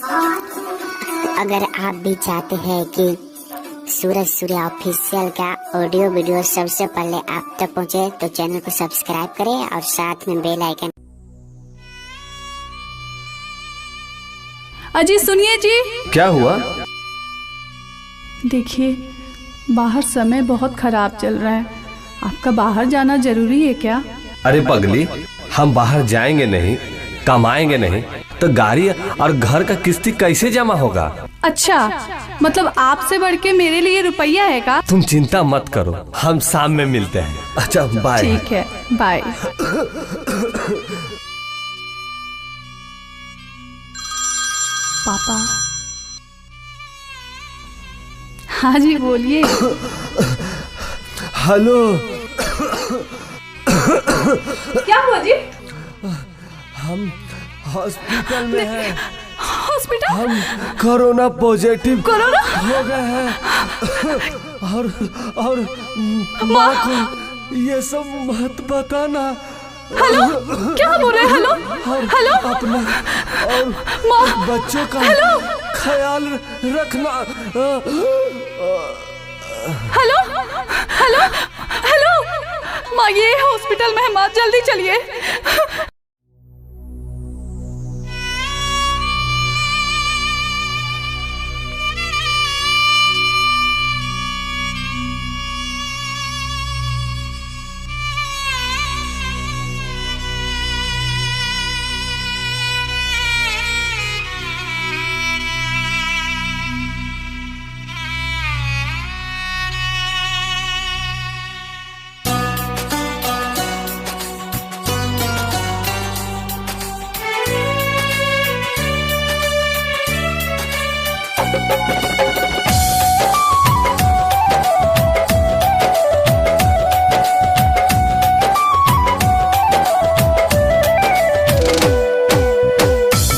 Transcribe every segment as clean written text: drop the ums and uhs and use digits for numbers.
अगर आप भी चाहते हैं कि सूरज सूर्या ऑफिशियल का ऑडियो वीडियो सबसे पहले आप तक पहुंचे, तो चैनल को सब्सक्राइब करें और साथ में बेल आइकन। अजी सुनिए जी। क्या हुआ? देखिए, बाहर समय बहुत खराब चल रहा है, आपका बाहर जाना जरूरी है क्या? अरे पगली, हम बाहर जाएंगे नहीं, कमाएंगे नहीं तो गाड़ी और घर का किस्ती कैसे जमा होगा? अच्छा, मतलब आपसे बढ़ के मेरे लिए रुपया है का? तुम चिंता मत करो, हम शाम में मिलते हैं। अच्छा बाय। ठीक है, बाय। पापा। हाँ जी बोलिए। हेलो। क्या हुआ जी? हम हॉस्पिटल में हैं। हॉस्पिटल? हम कोरोना पॉजिटिव हो गए हैं और माँ को ये सब मत बताना। हेलो, क्या बोल रहे हैं? हेलो हेलो, अपना और माँ, बच्चों का ख्याल रखना। हेलो हेलो हेलो, माँ ये हॉस्पिटल में है माँ, जल्दी चलिए।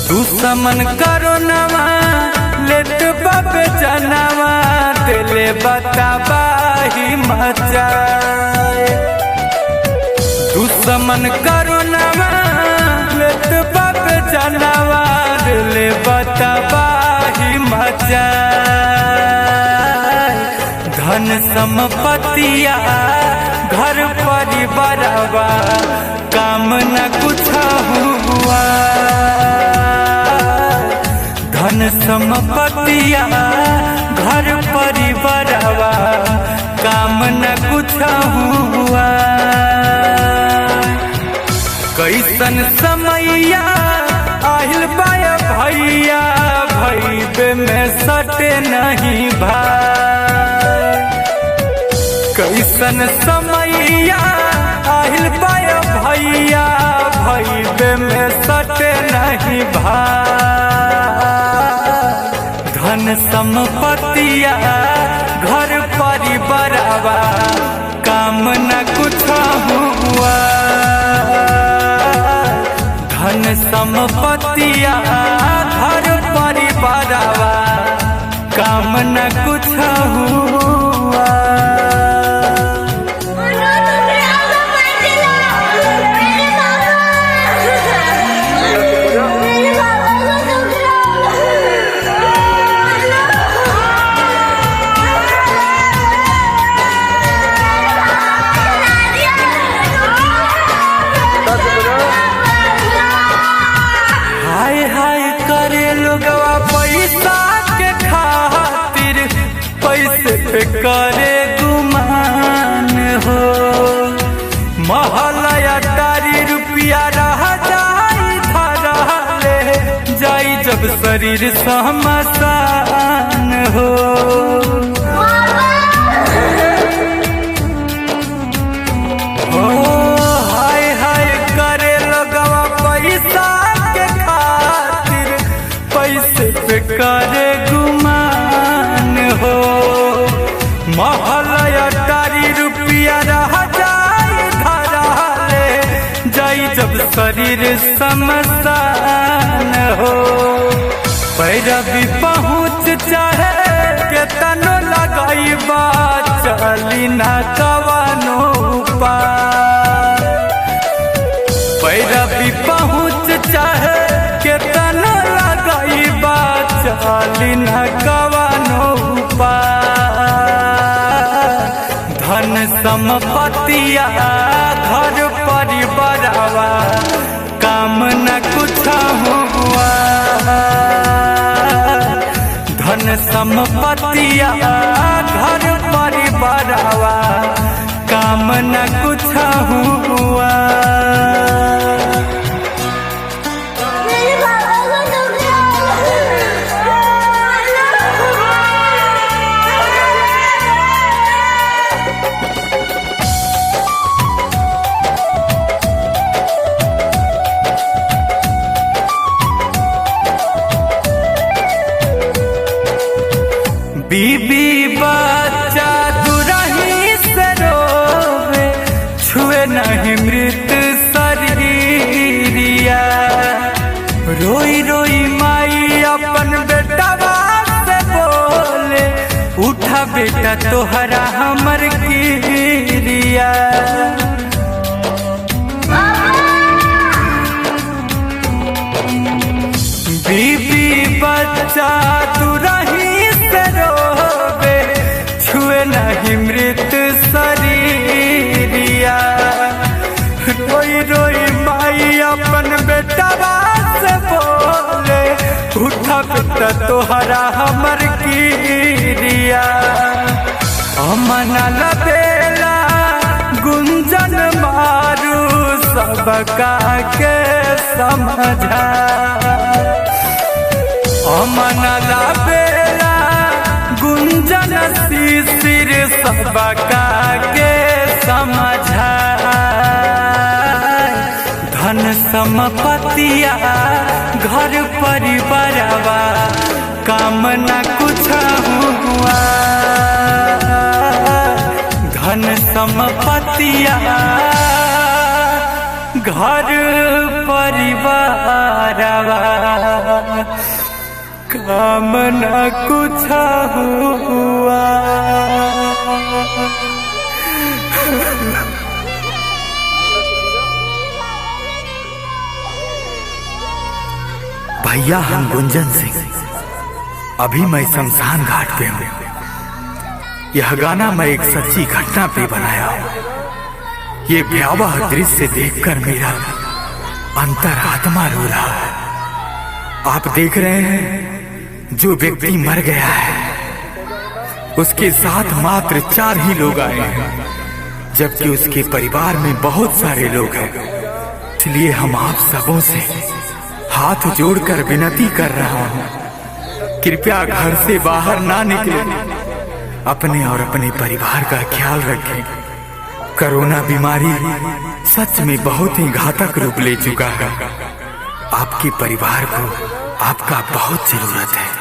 दुश्मन करो नवा लेट बाबे जनवा दिले बताबाही मचाए। दुश्मन करो नवा लेट बाबे जनवा दिले बताबाही मचाए। धन संपत्तिया घर परिवारवा काम न कुछ हुआ। धन संपत्तिया घर परिवारवा काम न कुछ हुआ। कैसन समैया आहिल बाया भैया, भैबे में सटे नहीं भाई। कैसन समैया आहिल बाया भैया, भैबे में सटे नहीं भाई। धन संपत्तिया घर परिवारवा काम न कुछ हुआ। धन संपत्तिया घर परिवारवा काम न कुछ हुआ। करे गुमान हो, महलया तारी रुपया रह जाई धरले जाई जब शरीर शमशान हो। हाय हाय करे लगवा पैसा के खातिर, पैसे पे करे गुमान हो। महलया तारी रुपया रह जाई धरले जाई जब शरीर शमशान हो। पैरवी पहुँच चाहे के तनो लगाई बा, चली ना कवनो पार। पैरवी पहुँच चाहे के तनो लगाई बा, संपत्तिया घर परिवारवा काम न कुछ हुआ। धन संपत्तिया घर परिवारवा काम न कुछ हुआ। बीबी बच्चा दुरही से रोवे छुए नहीं मृत शरीरिया। रोई रोई माई अपन बेटवा से बोले उठा बेटा तोहरा हमर गिरिया। बीबी बच्चा दुरही छुए नहीं मृत शरीरिया। रोई रोई माई अपन बेटवा से बोले उठा बेटा तोहरा हमर गिरिया। अमन लबेला गुंजन मारू सबका के समझा। अमन लबेला गुंजन शिशिर सबका के समझा। धन संपत्तिया घर परिवारवा काम न कुछ हुआ। धन संपत्तिया घर परिवारवा काम न कुछ हुआ। भैया हम गुंजन सिंह, अभी मैं शमशान घाट पे हूँ। यह गाना मैं एक सच्ची घटना पे बनाया हूँ। ये भयावह दृश्य देखकर मेरा अंतरात्मा रो रहा है। आप देख रहे हैं जो व्यक्ति मर गया है उसके साथ मात्र 4 ही लोग आए हैं, जबकि उसके परिवार में बहुत सारे लोग हैं। इसलिए हम आप सबों से हाथ जोड़कर विनती कर रहा हूँ, कृपया घर से बाहर ना निकले। अपने और अपने परिवार का ख्याल रखें। कोरोना बीमारी सच में बहुत ही घातक रूप ले चुका है। आपके परिवार को आपका बहुत जरूरत है।